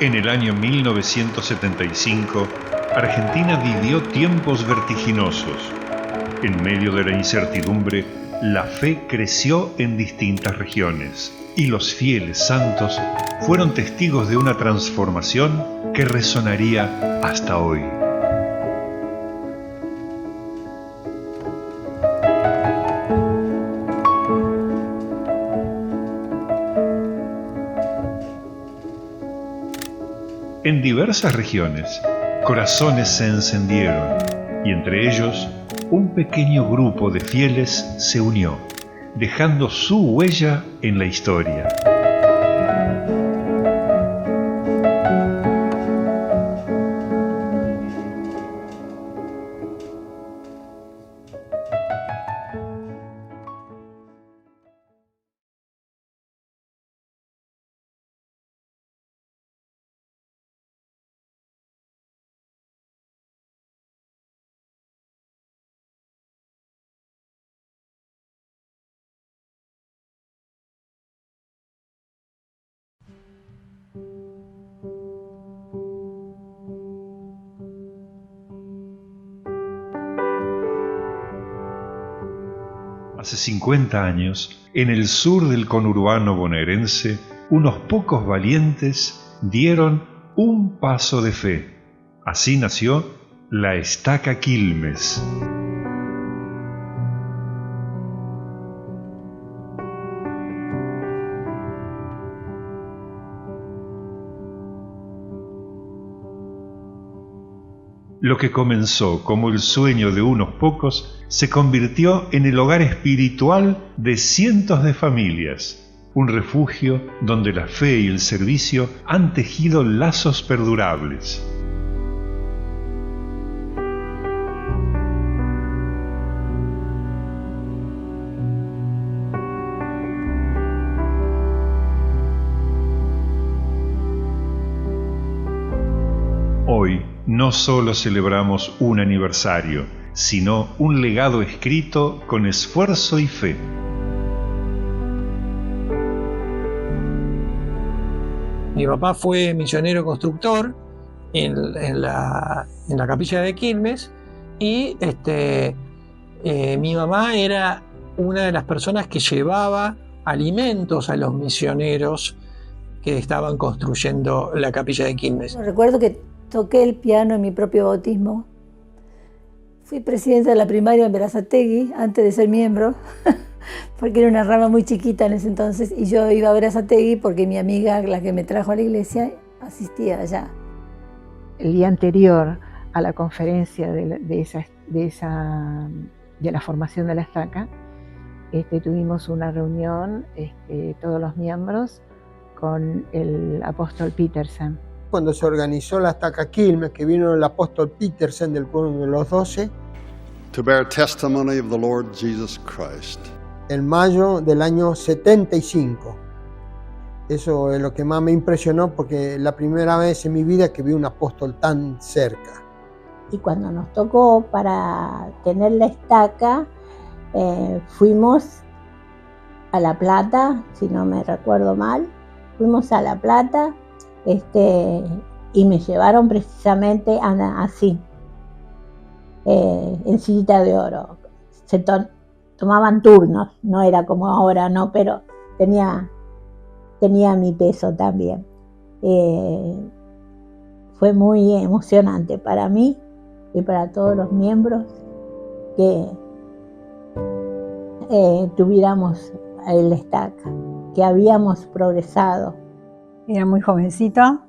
En el año 1975, Argentina vivió tiempos vertiginosos. En medio de la incertidumbre, la fe creció en distintas regiones y los fieles santos fueron testigos de una transformación que resonaría hasta hoy. En diversas regiones, corazones se encendieron y entre ellos un pequeño grupo de fieles se unió, dejando su huella en la historia. Hace 50 años, en el sur del conurbano bonaerense, unos pocos valientes dieron un paso de fe. Así nació la Estaca Quilmes. Lo que comenzó como el sueño de unos pocos se convirtió en el hogar espiritual de cientos de familias, un refugio donde la fe y el servicio han tejido lazos perdurables. Hoy no solo celebramos un aniversario, sino un legado escrito con esfuerzo y fe. Mi papá fue misionero constructor en la capilla de Quilmes y mi mamá era una de las personas que llevaba alimentos a los misioneros que estaban construyendo la capilla de Quilmes. Recuerdo que toqué el piano en mi propio bautismo. Fui presidenta de la primaria en Berazategui antes de ser miembro, porque era una rama muy chiquita en ese entonces, y yo iba a Berazategui porque mi amiga, la que me trajo a la iglesia, asistía allá. El día anterior a la conferencia de la formación de la estaca, tuvimos una reunión, todos los miembros, con el apóstol Petersen. Cuando se organizó la Estaca Quilmes, que vino el apóstol Petersen del Cuerno de los 12, to bear testimony of the Lord Jesus Christ. En mayo del año 75. Eso es lo que más me impresionó, porque la primera vez en mi vida que vi un apóstol tan cerca. Y cuando nos tocó para tener la estaca, fuimos a La Plata, si no me recuerdo mal, fuimos a La Plata, y me llevaron precisamente así, en sillita de oro. Se tomaban turnos, no era como ahora, no, pero tenía mi peso también. Fue muy emocionante para mí y para todos los miembros que tuviéramos el estaca, que habíamos progresado. Era muy jovencita,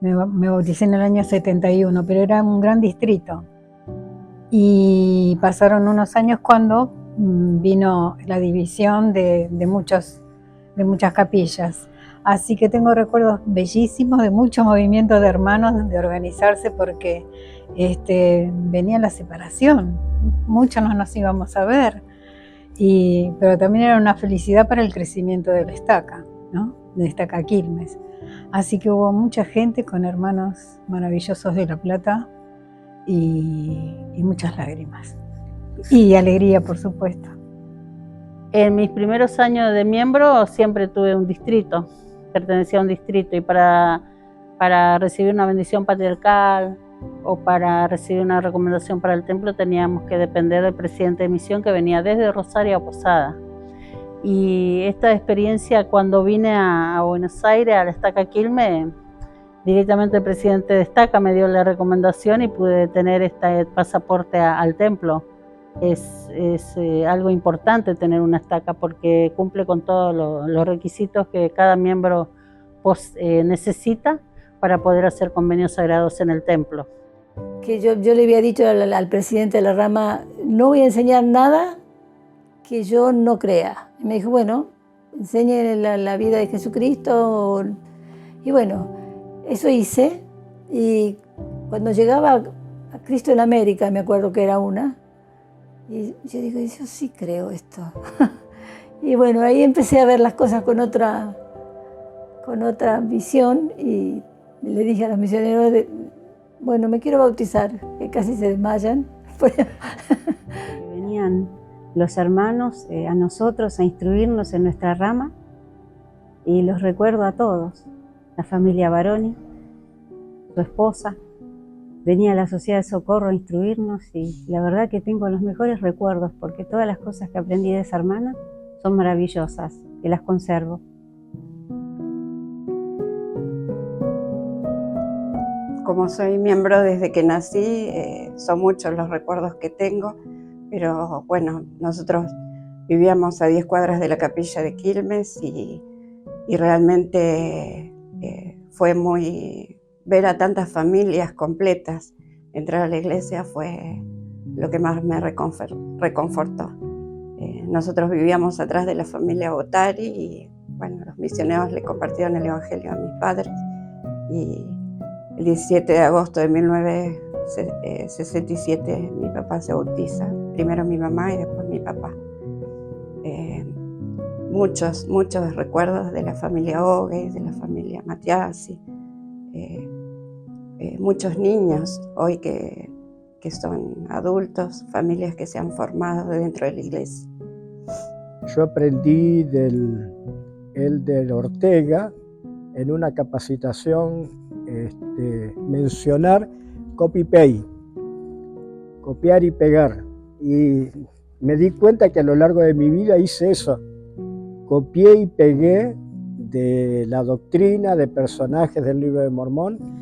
me bauticé en el año 71, pero era un gran distrito. Y pasaron unos años cuando vino la división de muchas capillas. Así que tengo recuerdos bellísimos de mucho movimiento de hermanos, de organizarse, porque venía la separación. Muchos no nos íbamos a ver, pero también era una felicidad para el crecimiento de la estaca, ¿no? De Estaca Quilmes. Así que hubo mucha gente con hermanos maravillosos de La Plata y muchas lágrimas. Y alegría, por supuesto. En mis primeros años de miembro siempre tuve un distrito, pertenecía a un distrito, y para para recibir una bendición patriarcal o para recibir una recomendación para el templo teníamos que depender del presidente de misión que venía desde Rosario a Posada. Y esta experiencia, cuando vine a Buenos Aires, a la Estaca Quilmes, directamente el presidente de Estaca me dio la recomendación y pude tener este pasaporte al templo. Es algo importante tener una estaca porque cumple con todos los requisitos que cada miembro necesita para poder hacer convenios sagrados en el templo. Que yo le había dicho al presidente de la rama, no voy a enseñar nada que yo no crea. Y me dijo, bueno, enseñe la vida de Jesucristo. Y bueno, eso hice. Y cuando llegaba a Cristo en América, me acuerdo que era una, y yo digo, yo sí creo esto. Y bueno, ahí empecé a ver las cosas con otra visión y le dije a los misioneros, bueno, me quiero bautizar, que casi se desmayan. Venían los hermanos a nosotros a instruirnos en nuestra rama y los recuerdo a todos. La familia Baroni, su esposa, venía a la Sociedad de Socorro a instruirnos y la verdad que tengo los mejores recuerdos porque todas las cosas que aprendí de esa hermana son maravillosas y las conservo. Como soy miembro desde que nací, son muchos los recuerdos que tengo, pero bueno, nosotros vivíamos a 10 cuadras de la capilla de Quilmes y realmente fue muy... Ver a tantas familias completas entrar a la iglesia fue lo que más me reconfortó. Nosotros vivíamos atrás de la familia Botari y bueno, los misioneros le compartieron el evangelio a mis padres y el 17 de agosto de 1967 mi papá se bautiza, primero mi mamá y después mi papá. Muchos recuerdos de la familia Ogue, de la familia Matiasi, muchos niños hoy que son adultos, familias que se han formado dentro de la iglesia. Yo aprendí del Elder Ortega en una capacitación mencionar copy-paste, copiar y pegar. Y me di cuenta que a lo largo de mi vida hice eso. Copié y pegué de la doctrina, de personajes del Libro de Mormón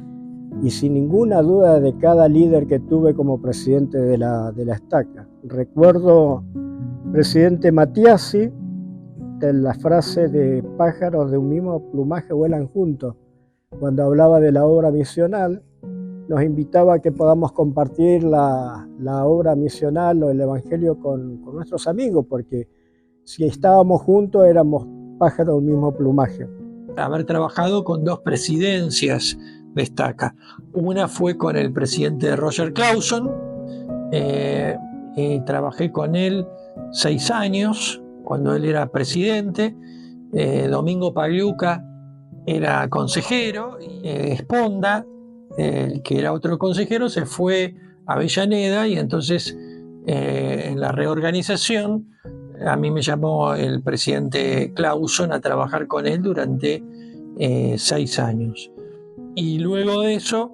y sin ninguna duda de cada líder que tuve como presidente de la estaca. Recuerdo presidente Matiasi, de la frase de pájaros de un mismo plumaje vuelan juntos. Cuando hablaba de la obra misional, nos invitaba a que podamos compartir la obra misional o el evangelio con nuestros amigos, porque si estábamos juntos éramos pájaros de un mismo plumaje. Haber trabajado con dos presidencias de estaca. Una fue con el presidente Roger Clauson, y trabajé con él 6 años, cuando él era presidente. Domingo Pagliuca era consejero, Esponda, que era otro consejero, se fue a Avellaneda y entonces en la reorganización a mí me llamó el presidente Clauson a trabajar con él durante 6 años. Y luego de eso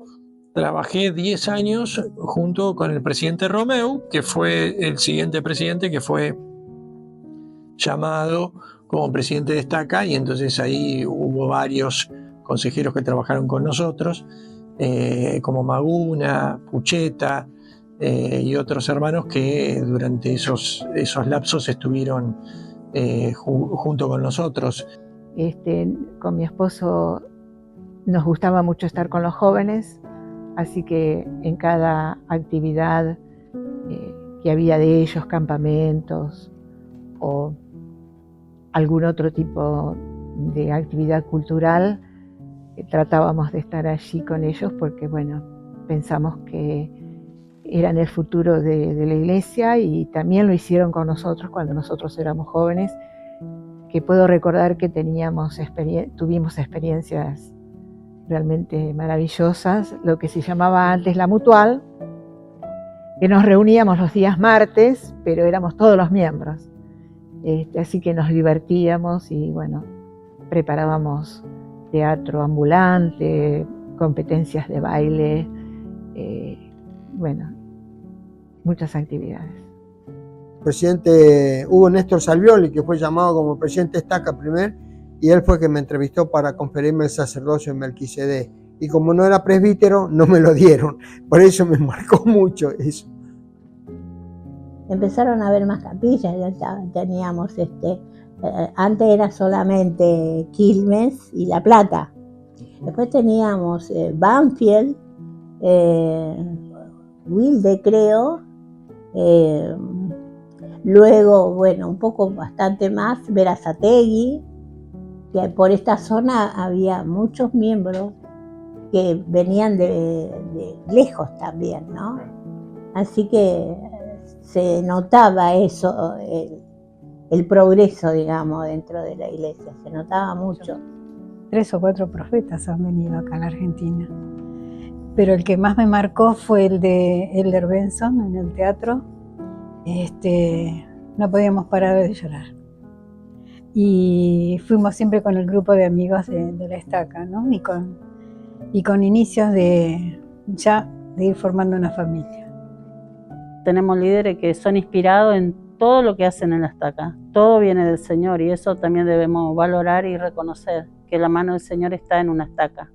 trabajé 10 años junto con el presidente Romeu, que fue el siguiente presidente que fue llamado como presidente de estaca, y entonces ahí hubo varios consejeros que trabajaron con nosotros, como Maguna, Pucheta, y otros hermanos que durante esos lapsos estuvieron junto con nosotros. Con mi esposo nos gustaba mucho estar con los jóvenes, así que en cada actividad que había de ellos, campamentos o algún otro tipo de actividad cultural, tratábamos de estar allí con ellos porque, bueno, pensamos que eran el futuro de la iglesia y también lo hicieron con nosotros cuando nosotros éramos jóvenes, que puedo recordar que tuvimos experiencias realmente maravillosas, lo que se llamaba antes la mutual, que nos reuníamos los días martes, pero éramos todos los miembros. Así que nos divertíamos y bueno, preparábamos teatro ambulante, competencias de baile, bueno, muchas actividades. El presidente Hugo Néstor Salvioli, que fue llamado como presidente Estaca primero, y él fue que me entrevistó para conferirme el sacerdocio en Melquisedec. Y como no era presbítero, no me lo dieron. Por eso me marcó mucho eso. Empezaron a haber más capillas, ya teníamos antes era solamente Quilmes y La Plata. Después teníamos Banfield, Wilde creo, luego, bueno, un poco bastante más, Berazategui, que por esta zona había muchos miembros que venían de lejos también, ¿no? Así que se notaba eso, el progreso, digamos, dentro de la iglesia, se notaba mucho. 3 o 4 profetas han venido acá a la Argentina, pero el que más me marcó fue el de Elder Benson en el teatro. No podíamos parar de llorar. Y fuimos siempre con el grupo de amigos de la Estaca, ¿no? Y con inicios de ir formando una familia. Tenemos líderes que son inspirados en todo lo que hacen en la Estaca. Todo viene del Señor y eso también debemos valorar y reconocer, que la mano del Señor está en una Estaca.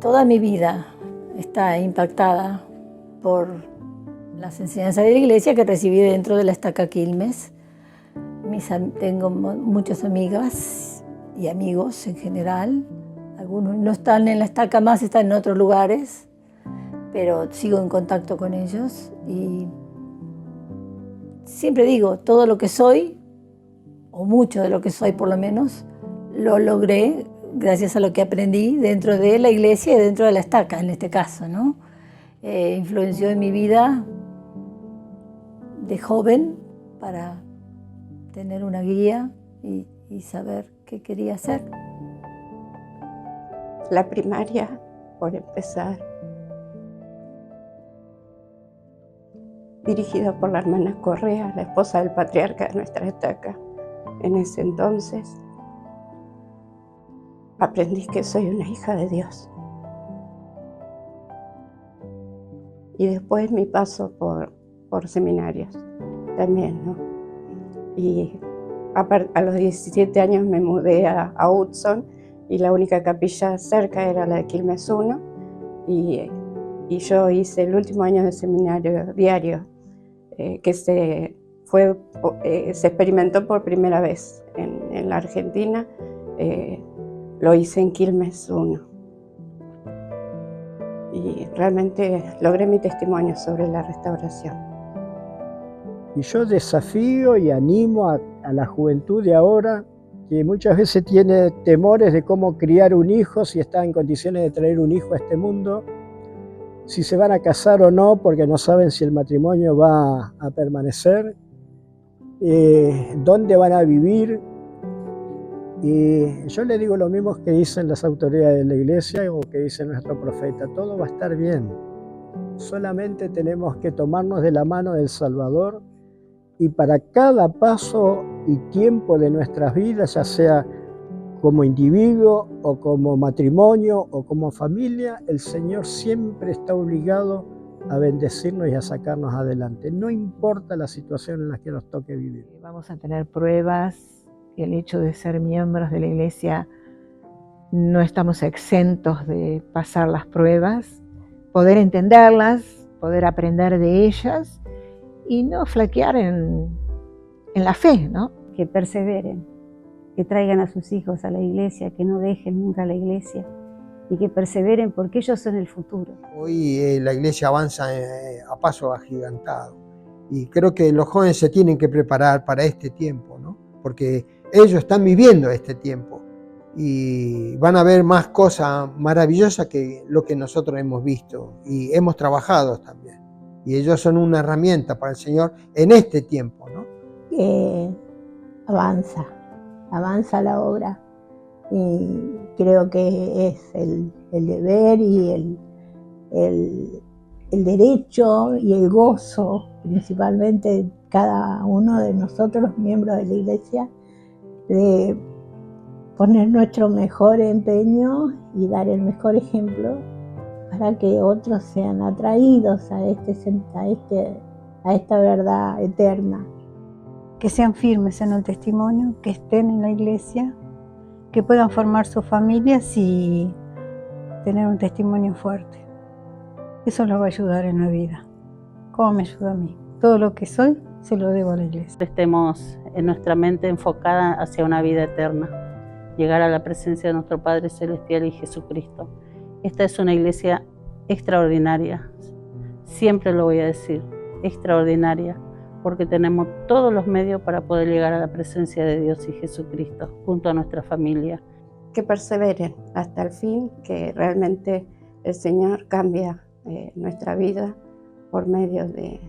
Toda mi vida está impactada por las enseñanzas de la iglesia que recibí dentro de la Estaca Quilmes. Tengo muchas amigas y amigos en general. Algunos no están en la Estaca más, están en otros lugares, pero sigo en contacto con ellos y siempre digo, todo lo que soy, o mucho de lo que soy por lo menos, lo logré gracias a lo que aprendí dentro de la iglesia y dentro de la Estaca, en este caso, ¿no? Influenció en mi vida de joven para tener una guía y saber qué quería hacer. La primaria, por empezar, dirigida por la hermana Correa, la esposa del patriarca de nuestra Estaca. En ese entonces aprendí que soy una hija de Dios. Y después mi paso por seminarios también, ¿no? Y a los 17 años me mudé a Hudson y la única capilla cerca era la de Quilmes 1 y yo hice el último año de seminario diario que se experimentó por primera vez en la Argentina. Lo hice en Quilmes 1 y realmente logré mi testimonio sobre la restauración. Y yo desafío y animo a la juventud de ahora, que muchas veces tiene temores de cómo criar un hijo, si está en condiciones de traer un hijo a este mundo, si se van a casar o no, porque no saben si el matrimonio va a permanecer, dónde van a vivir. Y yo le digo lo mismo que dicen las autoridades de la iglesia o que dice nuestro profeta, todo va a estar bien. Solamente tenemos que tomarnos de la mano del Salvador y para cada paso y tiempo de nuestras vidas, ya sea como individuo o como matrimonio o como familia, el Señor siempre está obligado a bendecirnos y a sacarnos adelante. No importa la situación en la que nos toque vivir. Vamos a tener pruebas y el hecho de ser miembros de la iglesia no estamos exentos de pasar las pruebas, poder entenderlas, poder aprender de ellas y no flaquear en la fe, ¿no? Que perseveren, que traigan a sus hijos a la iglesia, que no dejen nunca la iglesia y que perseveren porque ellos son el futuro. Hoy la iglesia avanza a paso agigantado y creo que los jóvenes se tienen que preparar para este tiempo, ¿no? Porque ellos están viviendo este tiempo y van a ver más cosas maravillosas que lo que nosotros hemos visto y hemos trabajado también. Y ellos son una herramienta para el Señor en este tiempo, ¿no? Avanza la obra. Y creo que es el deber y el derecho y el gozo, principalmente cada uno de nosotros, miembros de la iglesia, de poner nuestro mejor empeño y dar el mejor ejemplo para que otros sean atraídos a esta verdad eterna. Que sean firmes en el testimonio, que estén en la iglesia, que puedan formar sus familias y tener un testimonio fuerte. Eso los va a ayudar en la vida, como me ayuda a mí. Todo lo que soy se lo debo a la iglesia. Estemos en nuestra mente enfocada hacia una vida eterna, llegar a la presencia de nuestro Padre Celestial y Jesucristo. Esta es una iglesia extraordinaria, siempre lo voy a decir, extraordinaria, porque tenemos todos los medios para poder llegar a la presencia de Dios y Jesucristo, junto a nuestra familia. Que perseveren hasta el fin, que realmente el Señor cambia nuestra vida por medio de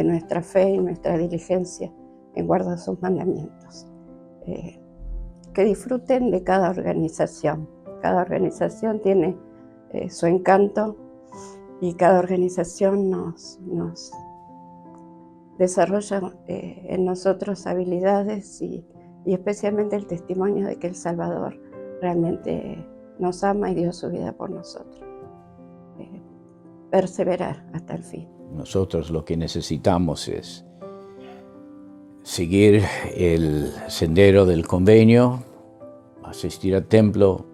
nuestra fe y nuestra diligencia en guardar sus mandamientos. Que disfruten de cada organización. Cada organización tiene su encanto y cada organización nos desarrolla en nosotros habilidades y especialmente el testimonio de que el Salvador realmente nos ama y dio su vida por nosotros. Perseverar hasta el fin. Nosotros lo que necesitamos es seguir el sendero del convenio, asistir al templo,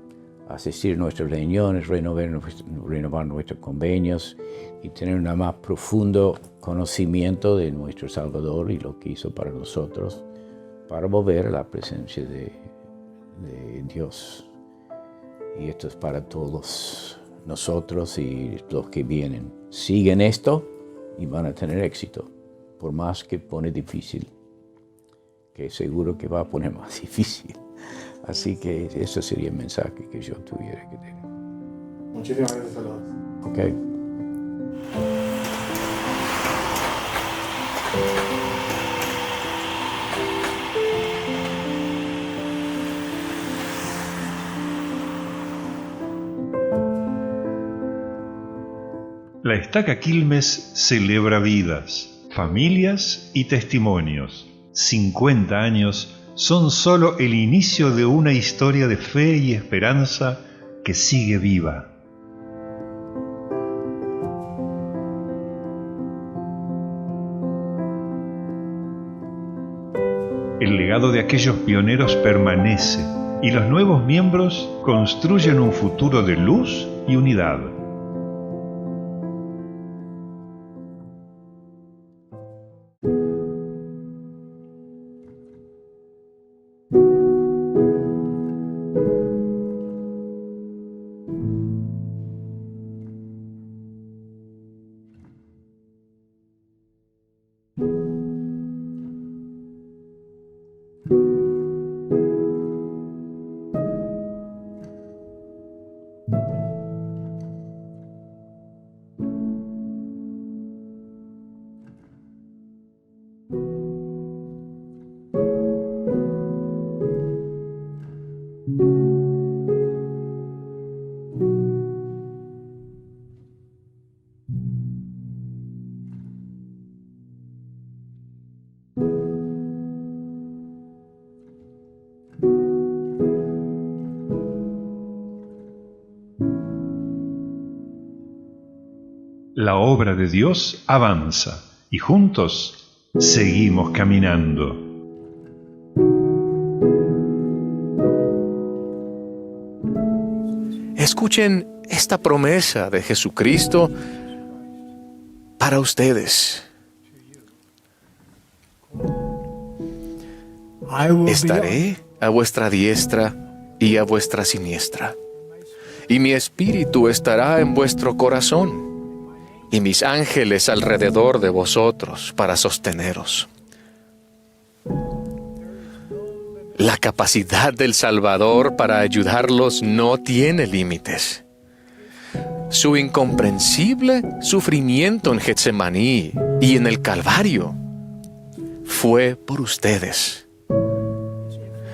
asistir a nuestras reuniones, renovar nuestros convenios y tener un más profundo conocimiento de nuestro Salvador y lo que hizo para nosotros, para volver a la presencia de Dios. Y esto es para todos nosotros y los que vienen. Siguen esto y van a tener éxito, por más que pone difícil, que seguro que va a poner más difícil. Así que ese sería el mensaje que yo tuviera que tener. Muchísimas gracias a los dos. Okay. La Estaca Quilmes celebra vidas, familias y testimonios. 50 años son solo el inicio de una historia de fe y esperanza que sigue viva. El legado de aquellos pioneros permanece y los nuevos miembros construyen un futuro de luz y unidad. La obra de Dios avanza y juntos seguimos caminando. Escuchen esta promesa de Jesucristo para ustedes. Estaré a vuestra diestra y a vuestra siniestra, y mi espíritu estará en vuestro corazón, y mis ángeles alrededor de vosotros para sosteneros. La capacidad del Salvador para ayudarlos no tiene límites. Su incomprensible sufrimiento en Getsemaní y en el Calvario fue por ustedes.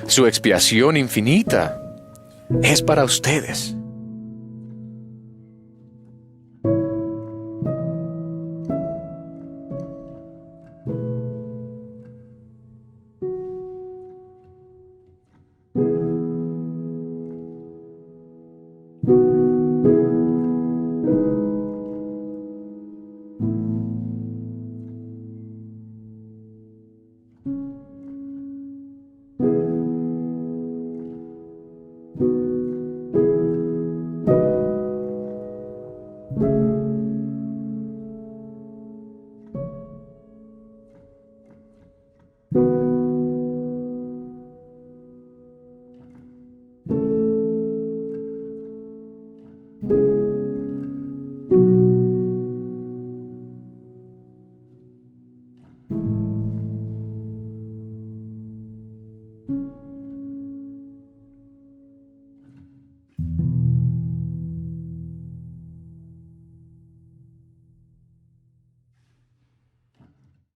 Su expiación infinita es para ustedes.